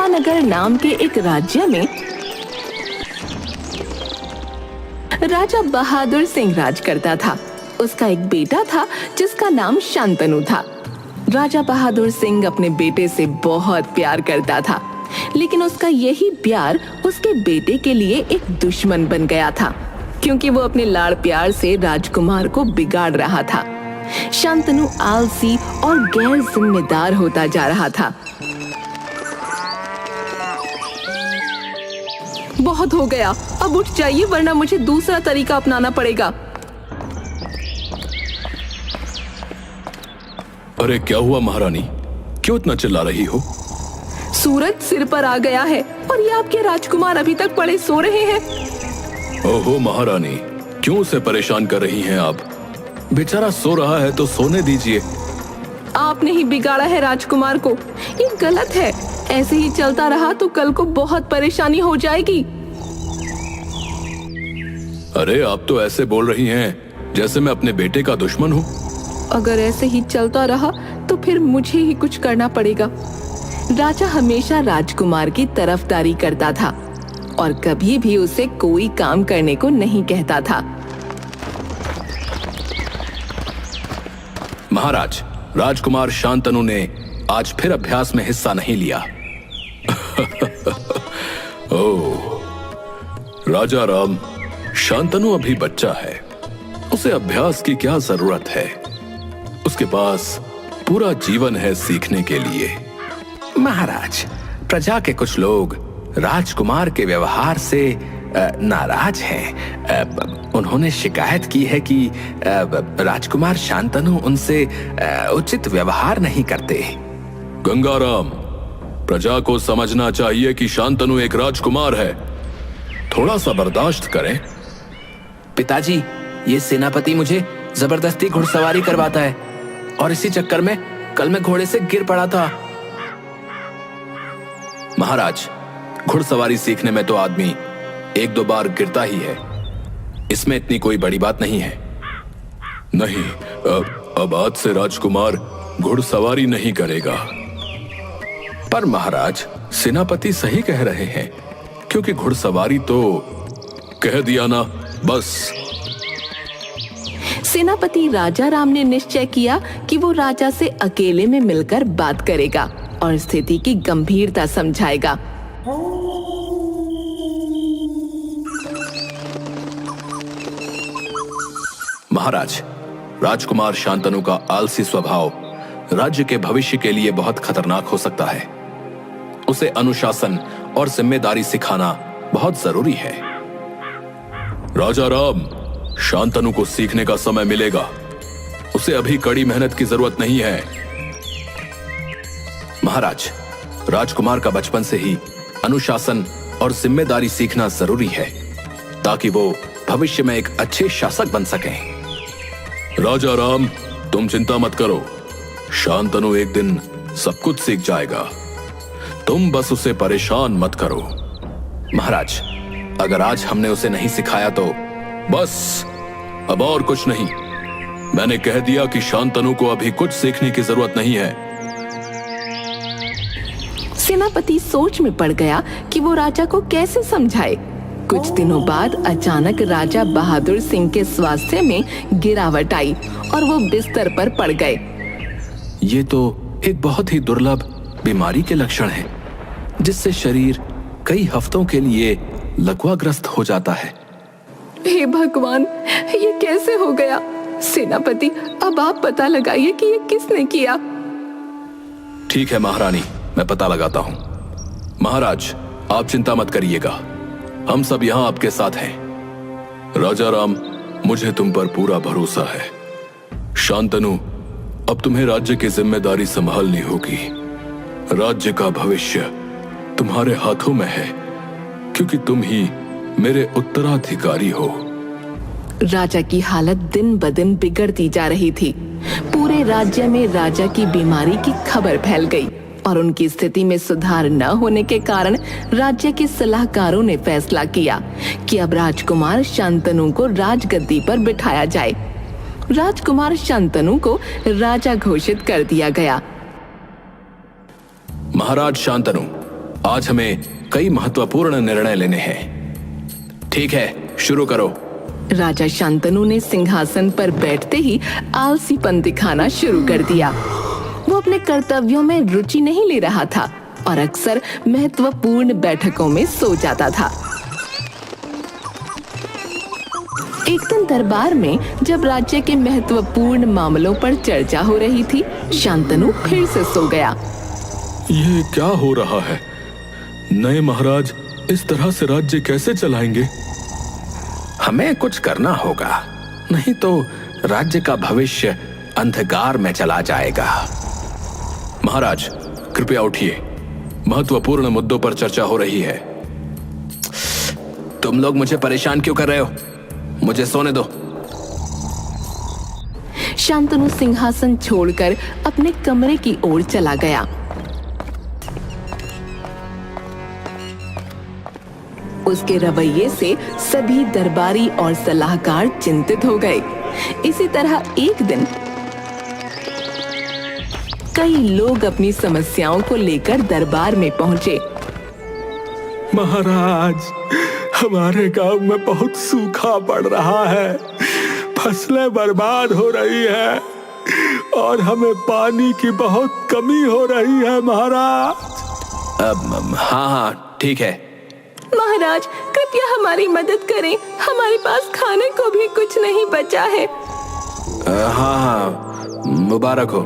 चंपानगर नाम के एक राज्य में राजा बहादुर सिंह राज करता था। उसका एक बेटा था जिसका नाम शांतनु था। राजा बहादुर सिंह अपने बेटे से बहुत प्यार करता था, लेकिन उसका यही प्यार उसके बेटे के लिए एक दुश्मन बन गया था, क्योंकि वो अपने लाड़ प्यार से राजकुमार को बिगाड़ रहा था। शांतनु आलसी और गैर जिम्मेदार होता जा रहा था। बहुत हो गया, अब उठ जाइए वरना मुझे दूसरा तरीका अपनाना पड़ेगा। अरे क्या हुआ महारानी, क्यों इतना चिल्ला रही हो? सूरज सिर पर आ गया है और ये आपके राजकुमार अभी तक पड़े सो रहे हैं। ओहो महारानी, क्यों उसे परेशान कर रही हैं आप? बेचारा सो रहा है तो सोने दीजिए। आपने ही बिगाड़ा है राजकुमार को, ये गलत है। ऐसे ही चलता रहा तो कल को बहुत परेशानी हो जाएगी। अरे आप तो ऐसे बोल रही हैं जैसे मैं अपने बेटे का दुश्मन हूँ। अगर ऐसे ही चलता रहा तो फिर मुझे ही कुछ करना पड़ेगा। राजा हमेशा राजकुमार की तरफदारी करता था और कभी भी उसे कोई काम करने को नहीं कहता था। महाराज, राजकुमार शांतनु ने आज फिर अभ्यास में हिस्सा नहीं लिया। ओह, राजा राम, शांतनु अभी बच्चा है, उसे अभ्यास की क्या जरूरत है? उसके पास पूरा जीवन है सीखने के लिए। महाराज, प्रजा के कुछ लोग राजकुमार के व्यवहार से नाराज हैं। उन्होंने शिकायत की है कि राजकुमार शांतनु उनसे उचित व्यवहार नहीं करते। गंगाराम, प्रजा को समझना चाहिए कि शांतनु एक राजकुमार है, थोड़ा सा बर्दाश्त करें। पिताजी, ये सेनापति मुझे जबरदस्ती घुड़सवारी करवाता है और इसी चक्कर में कल मैं घोड़े से गिर पड़ा था। महाराज, घुड़सवारी सीखने में तो आदमी एक दो बार गिरता ही है, इसमें इतनी कोई बड़ी बात नहीं है। नहीं, अब आज से राजकुमार घुड़सवारी नहीं करेगा। पर महाराज, सेनापति सही कह रहे हैं, क्योंकि घुड़सवारी तो कह दिया ना, बस। सेनापति राजा राम ने निश्चय किया कि वो राजा से अकेले में मिलकर बात करेगा और स्थिति की गंभीरता समझाएगा। महाराज, राजकुमार शांतनु का आलसी स्वभाव राज्य के भविष्य के लिए बहुत खतरनाक हो सकता है। उसे अनुशासन और जिम्मेदारी सिखाना बहुत जरूरी है। राजा राम, शांतनु को सीखने का समय मिलेगा, उसे अभी कड़ी मेहनत की जरूरत नहीं है। महाराज, राजकुमार का बचपन से ही अनुशासन और जिम्मेदारी सीखना जरूरी है, ताकि वो भविष्य में एक अच्छे शासक बन सकें। राजा राम, तुम चिंता मत करो, शांतनु एक दिन सब कुछ सीख जाएगा, तुम बस उसे परेशान मत करो। महाराज, अगर आज हमने उसे नहीं सिखाया तो? बस, अब और कुछ नहीं। मैंने कह दिया कि शांतनु को अभी कुछ सीखने की जरूरत नहीं है। सेनापति सोच में पड़ गया कि वो राजा को कैसे समझाए। कुछ दिनों बाद अचानक राजा बहादुर सिंह के स्वास्थ्य में गिरावट आई और वो बिस्तर पर पड़ गए। ये तो एक बहुत ही दुर्लभ बीमारी के लक्षण हैं, जिससे शरीर कई हफ्तों के लिए लकवाग्रस्त हो जाता है। हे भगवान, ये कैसे हो गया? सेनापति, अब आप पता लगाइए कि ये किसने किया। ठीक है महारानी, मैं पता लगाता हूँ। महाराज, आप चिंता मत करिएगा, हम सब यहाँ आपके साथ हैं। राजा राम, मुझे तुम पर पूरा भरोसा है। शांतनु, अब तुम्हें राज्य की जिम्मेदारी संभालनी होगी। राज्य का भविष्य तुम्हारे हाथों में है, क्योंकि तुम ही मेरे उत्तराधिकारी हो। राजा की हालत दिन ब दिन बिगड़ती जा रही थी। पूरे राज्य में राजा की बीमारी की खबर फैल गई और उनकी स्थिति में सुधार न होने के कारण राज्य के सलाहकारों ने फैसला किया कि अब राजकुमार शांतनु को राजगद्दी पर बिठाया जाए। राजकुमार शांतनु को राजा घोषित कर दिया गया। महाराज शांतनु, आज हमें कई महत्वपूर्ण निर्णय लेने हैं। ठीक है, शुरू करो। राजा शांतनु ने सिंहासन पर बैठते ही आलसीपन दिखाना शुरू कर दिया। वो अपने कर्तव्यों में रुचि नहीं ले रहा था और अक्सर महत्वपूर्ण बैठकों में सो जाता था। एक दिन दरबार में जब राज्य के महत्वपूर्ण मामलों पर चर्चा हो रही थी, शांतनु फिर से सो गया। ये क्या हो रहा है? नए महाराज इस तरह से राज्य कैसे चलाएंगे? हमें कुछ करना होगा, नहीं तो राज्य का भविष्य अंधकार में चला जाएगा। महाराज, कृपया उठिए। महत्वपूर्ण मुद्दों पर चर्चा हो रही है। तुम लोग मुझे परेशान क्यों कर रहे हो? मुझे सोने दो। शांतनु सिंहासन छोड़कर अपने कमरे की ओर चला गया। उसके रवैये से सभी दरबारी और सलाहकार चिंतित हो गए। इसी तरह एक दिन कई लोग अपनी समस्याओं को लेकर दरबार में पहुंचे। महाराज, हमारे गांव में बहुत सूखा पड़ रहा है, फसलें बर्बाद हो रही है और हमें पानी की बहुत कमी हो रही है महाराज। हाँ, ठीक है। महाराज, कृपया हमारी मदद करें, हमारे पास खाने को भी कुछ नहीं बचा है। हाँ, मुबारक हो।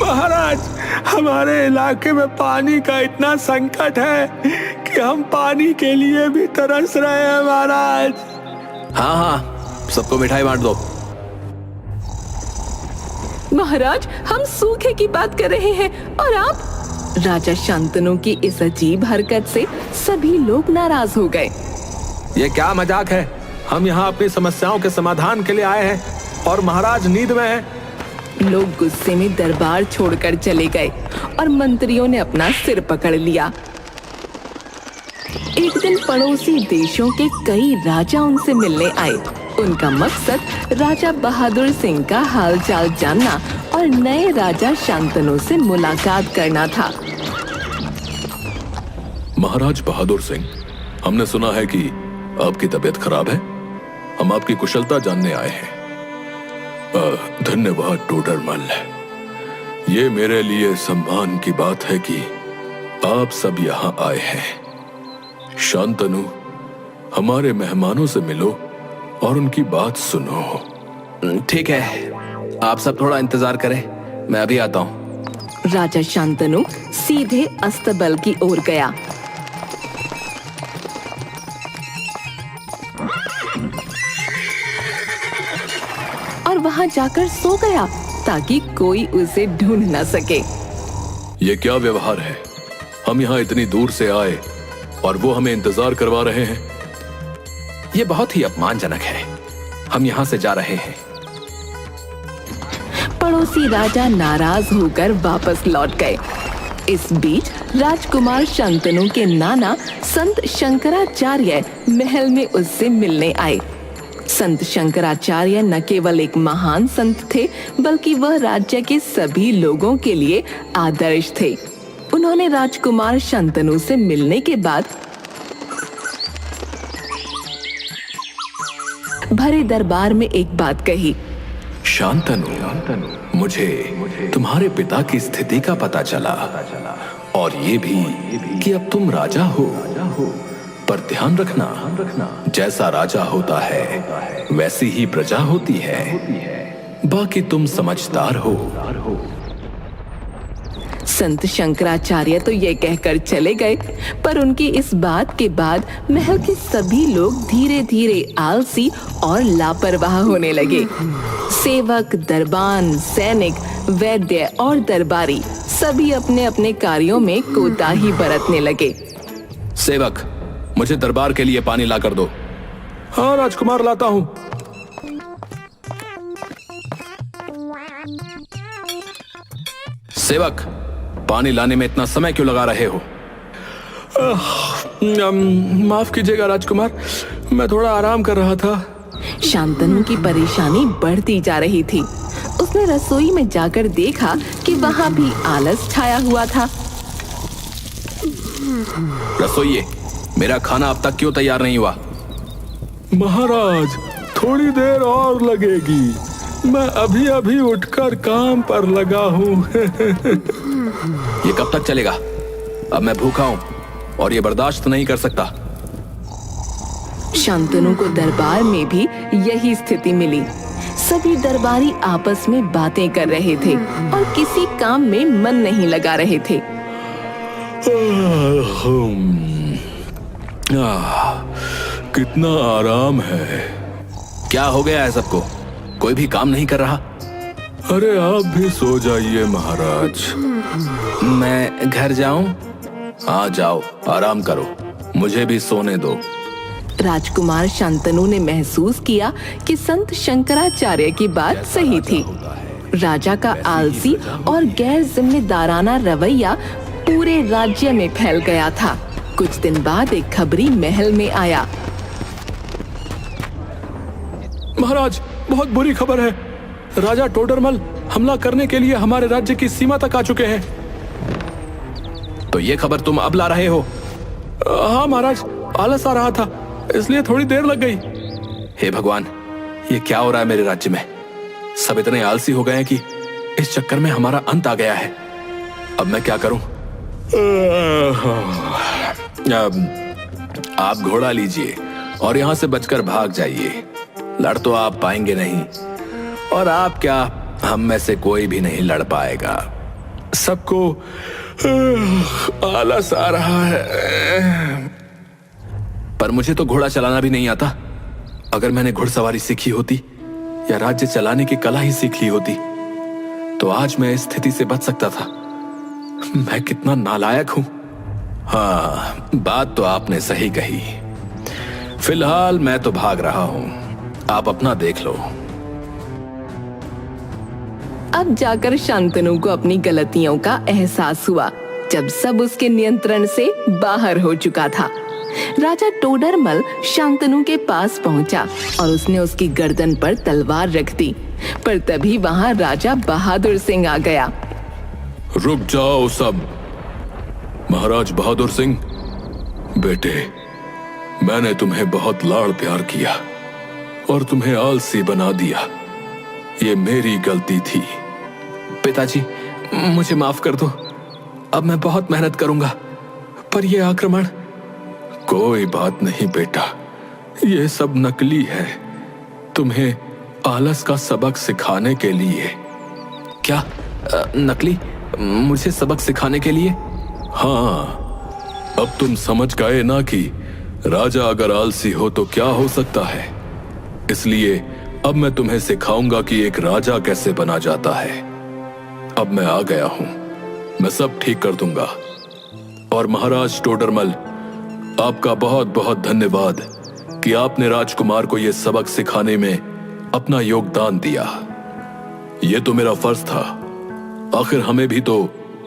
महाराज, हमारे इलाके में पानी का इतना संकट है कि हम पानी के लिए भी तरस रहे हैं महाराज। हाँ, सबको मिठाई बांट दो। महाराज, हम सूखे की बात कर रहे हैं और आप? राजा शांतनु की इस अजीब हरकत से सभी लोग नाराज हो गए। ये क्या मजाक है? हम यहाँ अपनी समस्याओं के समाधान के लिए आए हैं और महाराज नींद में है। लोग गुस्से में दरबार छोड़कर चले गए और मंत्रियों ने अपना सिर पकड़ लिया। एक दिन पड़ोसी देशों के कई राजा उनसे मिलने आए। उनका मकसद राजा बहादुर सिंह का हालचाल जानना और नए राजा शांतनु से मुलाकात करना था। महाराज बहादुर सिंह, हमने सुना है कि आपकी तबीयत खराब है। हम आपकी कुशलता जानने आए हैं। धन्यवाद टोडरमल। ये मेरे लिए सम्मान की बात है कि आप सब यहाँ आए हैं। शांतनु, हमारे मेहमानों से मिलो और उनकी बात सुनो। ठीक है, आप सब थोड़ा इंतजार करें, मैं अभी आता हूँ। राजा शांतनु सीधे अस्तबल की ओर गया। और वहां जाकर सो गया ताकि कोई उसे ढूंढ न सके। ये क्या व्यवहार है? हम यहाँ इतनी दूर से आए और वो हमें इंतजार करवा रहे हैं। ये बहुत ही अपमानजनक है। हम यहाँ से जा रहे हैं। पड़ोसी राजा नाराज होकर वापस लौट गए। इस बीच राजकुमार शांतनु के नाना संत शंकराचार्य महल में उससे मिलने आए। संत शंकराचार्य न केवल एक महान संत थे, बल्कि वह राज्य के सभी लोगों के लिए आदर्श थे। उन्होंने राजकुमार शांतनु से मिलने के बाद भरे दरबार में एक बात कही। शांतनु, मुझे तुम्हारे पिता की स्थिति का पता चला और ये भी कि अब तुम राजा हो। पर ध्यान रखना, जैसा राजा होता है वैसी ही प्रजा होती है। बाकी तुम समझदार हो। संत शंकराचार्य तो ये कहकर चले गए, पर उनकी इस बात के बाद महल के सभी लोग धीरे धीरे आलसी और लापरवाह होने लगे। सेवक, दरबान, सैनिक, वैद्य और दरबारी सभी अपने अपने कार्यों में कोताही बरतने लगे। सेवक, मुझे दरबार के लिए पानी ला कर दो। हाँ राजकुमार, लाता हूँ। सेवक, पानी लाने में इतना समय क्यों लगा रहे हो? माफ कीजिएगा राजकुमार, मैं थोड़ा आराम कर रहा था। शांतनु की परेशानी बढ़ती जा रही थी। उसने रसोई में जाकर देखा कि वहां भी आलस छाया हुआ था। रसोइये, मेरा खाना अब तक क्यों तैयार नहीं हुआ? महाराज, थोड़ी देर और लगेगी। मैं अभी अभी उठकर काम पर लगा हूँ। ये कब तक चलेगा? अब मैं भूखा हूं और ये बर्दाश्त नहीं कर सकता। शांतनु को दरबार में भी यही स्थिति मिली। सभी दरबारी आपस में बातें कर रहे थे और किसी काम में मन नहीं लगा रहे थे। कितना आराम है। क्या हो गया है सबको? कोई भी काम नहीं कर रहा? अरे आप भी सो जाइए महाराज। मैं घर जाऊं? हाँ जाओ, आराम करो, मुझे भी सोने दो। राजकुमार शांतनु ने महसूस किया कि संत शंकराचार्य की बात सही थी। राजा का आलसी और गैर जिम्मेदाराना रवैया पूरे राज्य में फैल गया था। कुछ दिन बाद एक खबरी महल में आया। महाराज, बहुत बुरी खबर है। राजा टोडरमल हमला करने के लिए हमारे राज्य की सीमा तक आ चुके हैं। तो ये खबर तुम अब ला रहे हो? हाँ महाराज, आलस आ रहा था इसलिए थोड़ी देर लग गई। हे भगवान, ये क्या हो रहा है मेरे राज्य में? सब इतने आलसी हो गए हैं कि इस चक्कर में हमारा अंत आ गया है। अब मैं क्या करूं? आप घोड़ा लीजिए और यहां से बचकर भाग जाइए। लड़ तो आप पाएंगे नहीं, और आप क्या, हम में से कोई भी नहीं लड़ पाएगा। सबको आलस आ रहा है। पर मुझे तो घोड़ा चलाना भी नहीं आता। अगर मैंने घुड़सवारी सीखी होती या राज्य चलाने की कला ही सीख ली होती तो आज मैं इस स्थिति से बच सकता था। मैं कितना नालायक हूं। हाँ, बात तो आपने सही कही। फिलहाल मैं तो भाग रहा हूं, आप अपना देख लो। अब जाकर शांतनु को अपनी गलतियों का एहसास हुआ, जब सब उसके नियंत्रण से बाहर हो चुका था। राजा टोडरमल शांतनु के पास पहुंचा और उसने उसकी गर्दन पर तलवार रख दी। पर तभी वहां राजा बहादुर सिंह आ गया। रुक जाओ सब। महाराज बहादुर सिंह, बेटे, मैंने तुम्हें बहुत लाड़ प्यार किया और तुम्हें आलसी बना दिया। ये मेरी गलती थी। पिताजी, मुझे माफ कर दो। अब मैं बहुत मेहनत करूंगा। पर यह आक्रमण। कोई बात नहीं बेटा, ये सब नकली है, तुम्हें आलस का सबक सिखाने के लिए। क्या? नकली? मुझे सबक सिखाने के लिए? हाँ, अब तुम समझ गए ना कि राजा अगर आलसी हो तो क्या हो सकता है। इसलिए अब मैं तुम्हें सिखाऊंगा कि एक राजा कैसे बना जाता है। अब मैं आ गया हूं, मैं सब ठीक कर दूंगा। और महाराज टोडरमल, आपका बहुत बहुत धन्यवाद कि आपने राजकुमार को यह सबक सिखाने में अपना योगदान दिया। यह तो मेरा फर्ज था। आखिर हमें भी तो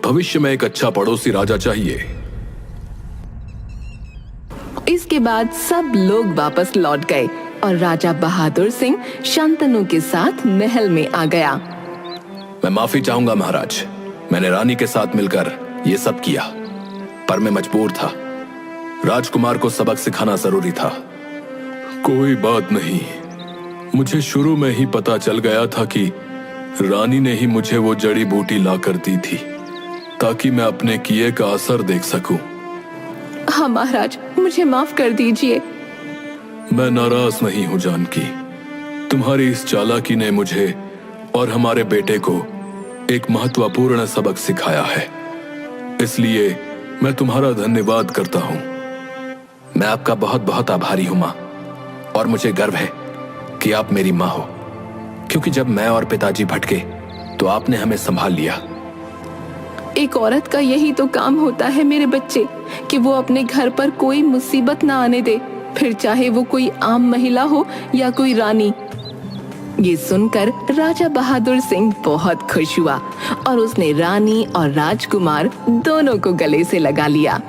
भविष्य में एक अच्छा पड़ोसी राजा चाहिए। इसके बाद सब लोग वापस लौट गए और राजा बहादुर सिंह शांतनु के साथ महल में आ गया। मैं माफी चाहूंगा महाराज, मैंने रानी के साथ मिलकर यह सब किया, पर मैं मजबूर था। राजकुमार को सबक सिखाना जरूरी था। कोई बात नहीं, मुझे शुरू में ही पता चल गया था कि रानी ने ही मुझे वो जड़ी बूटी लाकर दी थी ताकि मैं अपने किए का असर देख सकूं। हाँ महाराज, मुझे माफ कर दीजिए। मैं नाराज नहीं हूं जानकी। तुम्हारी इस चालाकी ने मुझे और हमारे बेटे को एक महत्वपूर्ण सबक सिखाया है, इसलिए मैं तुम्हारा धन्यवाद करता हूं। मैं आपका बहुत बहुत आभारी हूं मां, और मुझे गर्व है कि आप मेरी मां हो, क्योंकि जब मैं और पिताजी भटके तो आपने हमें संभाल लिया। एक औरत का यही तो काम होता है मेरे बच्चे, कि वो अपने घर पर कोई मुसीबत ना आने दे, फिर चाहे वो कोई आम महिला हो या कोई रानी। ये सुनकर राजा बहादुर सिंह बहुत खुश हुआ और उसने रानी और राजकुमार दोनों को गले से लगा लिया।